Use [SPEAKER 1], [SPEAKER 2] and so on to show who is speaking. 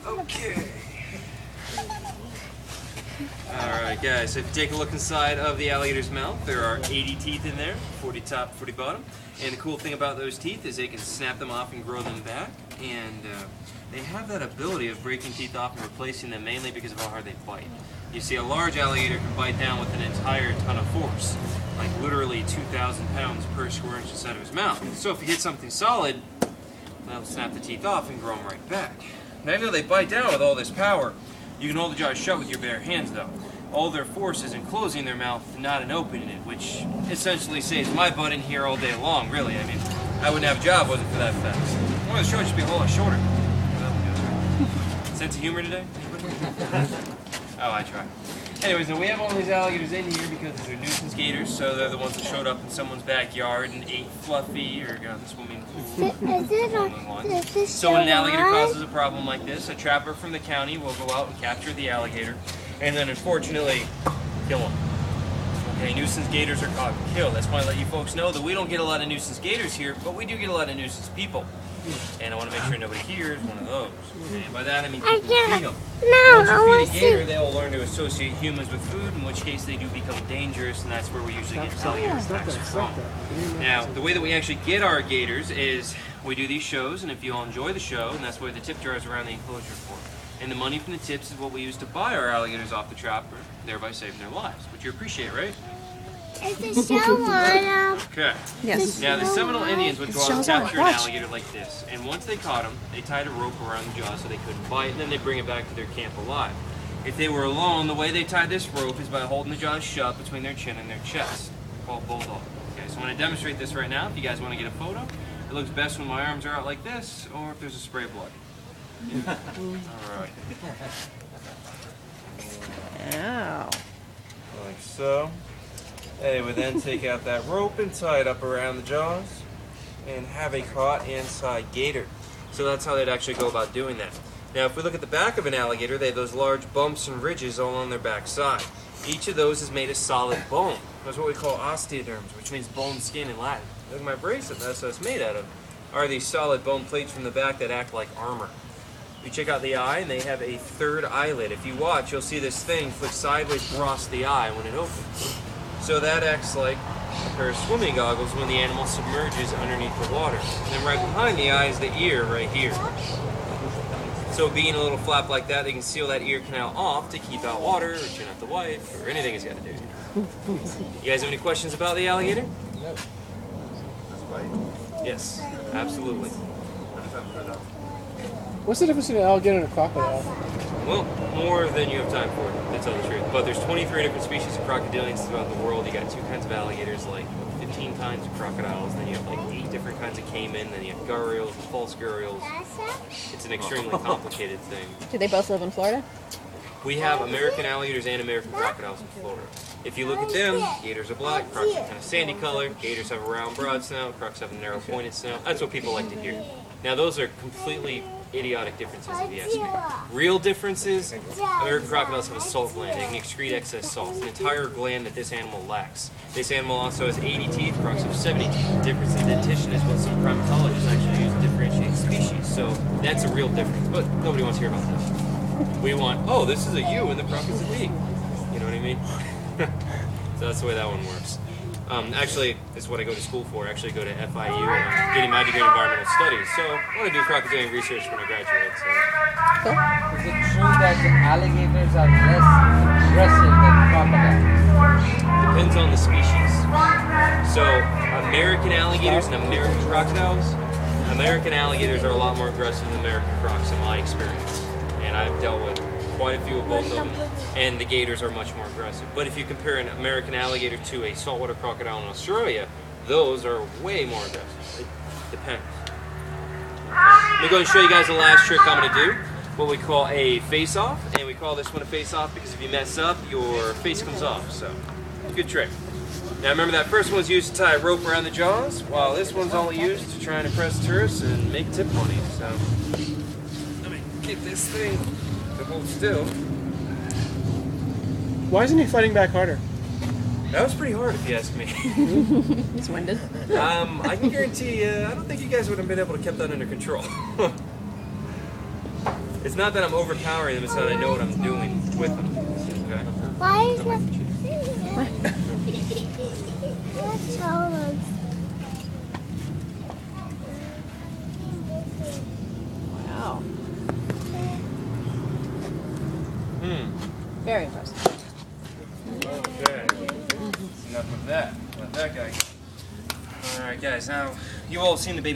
[SPEAKER 1] Okay. Alright guys, so if you take a look inside of the alligator's mouth, there are 80 teeth in there, 40 top, 40 bottom. And the cool thing about those teeth is they can snap them off and grow them back. And they have that ability of breaking teeth off and replacing them mainly because of how hard they bite. You see, a large alligator can bite down with an entire ton of force, like literally 2,000 pounds per square inch inside of his mouth. So if you hit something solid, they'll snap the teeth off and grow them right back. Now, even though they bite down with all this power, you can hold the jaw shut with your bare hands, though. All their force is in closing their mouth, not in opening it, which essentially saves my butt in here all day long, really. I mean, I wouldn't have a job wasn't for that fast. Well, the show should be a whole lot shorter. Sense of humor today? Oh, I try. Anyways, now we have all these alligators in here because they're nuisance gators, so they're the ones that showed up in someone's backyard and ate Fluffy or got the swimming pool. So when an alligator causes a problem like this, a trapper from the county will go out and capture the alligator and then unfortunately kill him. Okay, nuisance gators are caught and killed. That's why I let you folks know that we don't get a lot of nuisance gators here, but we do get a lot of nuisance people. And I want to make sure nobody here is one of those. And by that I mean people who feed them. Once you feed a gator, they will learn to associate humans with food, in which case they do become dangerous, and that's where we usually get alligator attacks from. Now, the way that we actually get our gators is we do these shows, and if you all enjoy the show, and that's why the tip jar is around the enclosure for. And the money from the tips is what we use to buy our alligators off the trapper, thereby saving their lives, which you appreciate, right?
[SPEAKER 2] It's a show on.
[SPEAKER 1] Okay.
[SPEAKER 3] Yes.
[SPEAKER 1] Now, the Seminole Indians would go out and capture an alligator like this. And once they caught him, they tied a rope around the jaw so they couldn't bite, and then they'd bring it back to their camp alive. If they were alone, the way they tied this rope is by holding the jaws shut between their chin and their chest, called bulldog. Okay, so I'm going to demonstrate this right now. If you guys want to get a photo, it looks best when my arms are out like this, or if there's a spray of blood. Alright.
[SPEAKER 3] Ow.
[SPEAKER 1] Like so. They would then take out that rope and tie it up around the jaws and have a caught inside gator. So that's how they'd actually go about doing that. Now if we look at the back of an alligator, they have those large bumps and ridges all on their back side. Each of those is made of solid bone. That's what we call osteoderms, which means bone skin in Latin. Look at my bracelet, that's what it's made out of. Are these solid bone plates from the back that act like armor. You check out the eye, and they have a third eyelid. If you watch, you'll see this thing flick sideways across the eye when it opens. So that acts like a pair of swimming goggles when the animal submerges underneath the water. And then right behind the eye is the ear right here. So being a little flap like that, they can seal that ear canal off to keep out water, or chin out the wife, or anything it's got to do. You guys have any questions about the alligator?
[SPEAKER 4] No.
[SPEAKER 1] Yes, absolutely.
[SPEAKER 4] What's the difference between an alligator and a crocodile?
[SPEAKER 1] Well, more than you have time for, to tell the truth. But there's 23 different species of crocodilians throughout the world. You got 2 kinds of alligators, like 15 kinds of crocodiles. Then you have like 8 different kinds of caiman. Then you have gharials and false gharials. It's an extremely complicated thing.
[SPEAKER 3] Do they both live in Florida?
[SPEAKER 1] We have American alligators and American crocodiles in Florida. If you look at them, gators are black, crocs are kind of sandy color, gators have a round broad snout, crocs have a narrow pointed snout. That's what people like to hear. Now those are completely idiotic differences if you ask me. Real differences, American crocodiles have a salt gland. They can excrete excess salt. It's an entire gland that this animal lacks. This animal also has 80 teeth, crocs have 70 teeth. The difference in dentition is what some primatologists actually use to differentiate species. So that's a real difference, but nobody wants to hear about that. We want, oh, this is a U and the croc is a D. You know what I mean? So that's the way that one works. Actually, this is what I go to school for. I actually go to FIU and I'm getting my degree in environmental studies. So I want to do crocodilian research when I graduate. So.
[SPEAKER 3] Cool.
[SPEAKER 5] Is it true that alligators are less aggressive than crocodiles?
[SPEAKER 1] Depends on the species. So American alligators and American crocodiles, American alligators are a lot more aggressive than American crocs in my experience. And I've dealt with quite a few of both of them, and the gators are much more aggressive. But if you compare an American alligator to a saltwater crocodile in Australia, those are way more aggressive. It depends. Let me go and show you guys the last trick I'm going to do, what we call a face-off, and we call this one a face-off because if you mess up, your face comes off, so good trick. Now remember that first one's used to tie a rope around the jaws, while this one's only used to try and impress tourists and make tip money, so let me get this thing to hold still.
[SPEAKER 4] Why isn't he fighting back harder?
[SPEAKER 1] That was pretty hard, if you ask me.
[SPEAKER 3] He's winded.
[SPEAKER 1] I can guarantee you, I don't think you guys would have been able to keep that under control. It's not that I'm overpowering them, it's that I know what I'm doing with them. Okay?
[SPEAKER 2] Why is it? Let's show them.
[SPEAKER 3] Wow.
[SPEAKER 1] Hmm.
[SPEAKER 3] Very impressive.
[SPEAKER 1] Okay. Enough of that. Let that guy go. Alright, guys, now, you all have seen the baby.